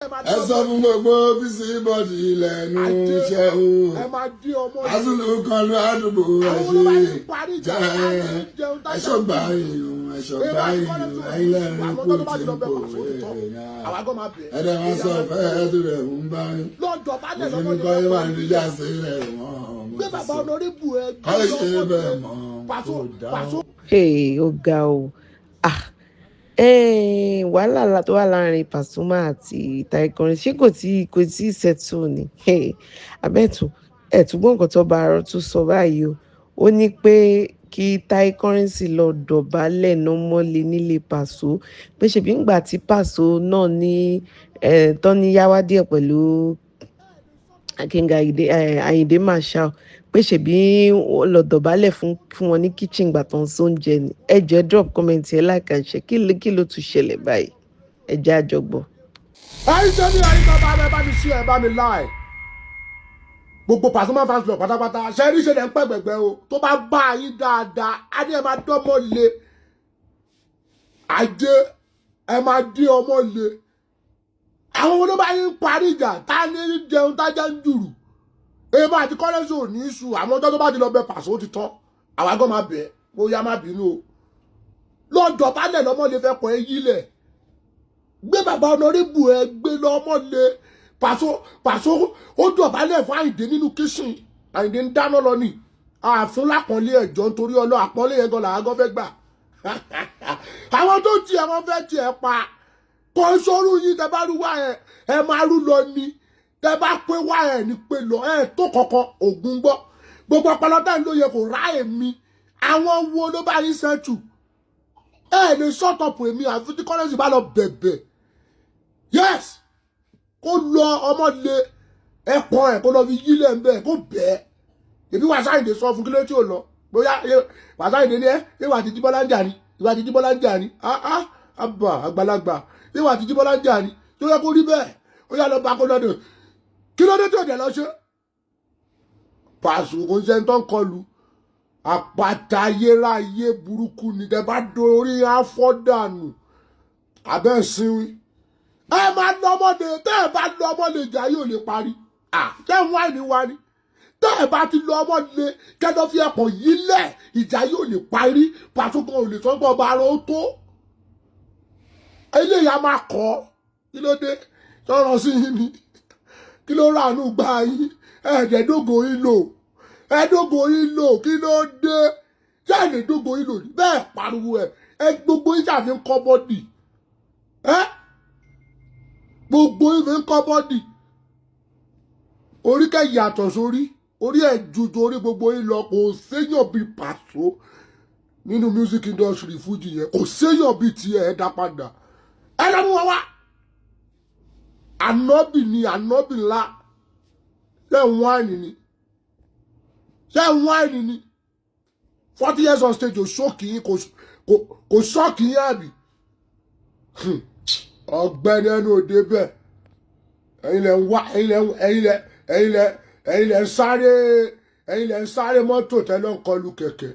ẹ sọ fún gbogbo bísí bọ́dì lẹ́nu iṣẹ́ o azulu kan ló àdúgbò ẹ ṣe ẹṣọgbà ìrùn ẹṣọgbà ìrùn ẹlẹ́rìn kò tí ń kò ẹ̀dẹ̀ wọn sọ fẹ́ ẹ̀dùn rẹ̀ ń bá yín òfin kọ́ ìwà níjà sílẹ̀ wọ́n kọ́ ìṣe bẹ́ẹ̀ mọ́ kò dá. ó ga o wàhálà tó wà láàrin Pasuma àti Taye ṣé kò tí ì settle ni abẹ́tù ẹ̀túgbọ́n nǹkan tó Oba Aro tún sọ báyìí ó ní pé kí Taye lọ dọ̀bálẹ̀ náà mọ́lẹ̀ nílé Paso pé ṣèbí ńgbà tí Paso náà ní tọ́ni yáwá díẹ̀ pẹ̀lú King Ayinde Marshal pé ṣèbí lọ dọ̀bálẹ̀ fún wọn ní kitchen gbà tán sóúnjẹ ni ẹ jẹ́ drop comment ẹ like and share kí ló tún ṣẹlẹ̀ báyìí ẹ jẹ́ àjọgbọ́. ẹ̀yin tó ní ẹ̀yin bàbá mi bá mi ṣí ẹ bá mi láì gbogbo Pasuma fans lọ pátápátá ṣe rí ṣe lẹ ń pẹ́ gbẹ̀gbẹ́ o tó bá bá yín dáadáa á ní ẹ máa dán ọmọ le ajé ẹ máa dín ọmọ le àwọn ọmọ tó bá yín parí ìjà tá a ní jẹun tájá ń jùrù èèmọ àti kọ́lẹ́sì ò ní í sùn àwọn ọjọ́ tó bá ti lọ bẹ Paso ti tán àwa gan máa bẹ̀ bóyá má bínú o lọ́dọ̀ bálẹ̀ lọ́mọ lè fẹ́ kọ́ ẹ yílẹ̀ gbé bàbá ọ̀nàrẹ́bù ẹ gbé lọ́mọ lè Paso ó dọ̀bálẹ̀ fún Àyìndé nínú kíṣìn Àyìndé ń dáná lọ ní àfún lápọ̀nlé ẹ̀jọ́ nítorí ọlọ́ àpọ́nlé yẹn gan làwọn gan fẹ́ gbà àwọn tó tiẹ̀ wọ́n fẹ́ tiẹ̀ pa kò sórú yín tẹ bá rú wá ẹ máa rú lọ ni tẹ bá pé wá ẹ ní pé lọ ẹ tó kọ̀ọ̀kan ògùn gbọ́ gbogbo ọpọlọdá ló yẹ kó rá èmi àwọn wo ló bá yín sẹ́tù ẹ lè sọ́tọ̀pù èmi àfi tí kọ́lẹ́sì bá lọ bẹ̀bẹ̀ yes kó lọ ọmọ lé ẹ̀pọ̀ ẹ̀ kó lọ fi yílẹ̀ ń bẹ̀ kó bẹ́ẹ̀ èbí Wasiu Ayinde sọ fún kílé tí ò lọ bóyá Wasiu Ayinde ní ìwà àti Jíbọ́lá ń jà ní ìwà àti Jíbọ́lá ń jà ní àbà àgbàlagbà ìwà àti Jíbọ́lá ń jà ní tó yẹ kó rí bẹ́ẹ̀ ó yà lọ bá kó lọ́dọ̀ kí ló dé tí ò dẹ̀ lọ ṣe Paso kò ń ṣe ń tán kọlu àpáta ayérayé burúkú ni tẹ bá dorí afọ́dànù abẹ́ ìsinmi ẹ máa lọ́mọdé tẹ́ ẹ bá lọ́mọdé ìjà yóò lè parí tẹ́ ń wá ní wá ní tẹ́ ẹ bá ti lọ́mọdé kẹ́tọ́ fi ẹ̀pọ̀ yílẹ̀ ìjà yóò lè parí Paso kan ò lè sọ pé Oba Aro tó eléyà máa kọ́ kí ló dé sọ̀rọ̀ sí yín ni kí ló ràánú gbà yín ẹ̀ẹ́dẹ̀dógò yín lò ẹ̀ẹ́dógò yín lò kí ló dé ṣé ẹ̀ẹ́dẹ̀dógò yín lò ní bẹ́ẹ̀ pariwo ẹ̀ gbogbo yín ṣàfi ń kọ́ bọ́dì gbogbo yín fi ń kọ́ bọ́dì orí kẹ́ yàtọ̀ sórí orí ẹ̀ ju torí gbogbo yín lọ kò séyàn bíi Paso nínú music industry fújì yẹn kò séyàn bíi tiẹ̀ ẹ̀ dá padà ẹ lọ́mú wọn wá ànọ́bì ni ànọ́bì ńlá ṣé ń wáìnì ni 40 years on stage ò ṣókì yín kò ṣọ́ọ̀kì yín àbí ọ̀gbẹ́ni ẹnu òde bẹ́ẹ̀ ẹ̀yin lẹ ń sáré mọ́tò tẹ́lẹ̀ ń kọlu kẹ̀kẹ́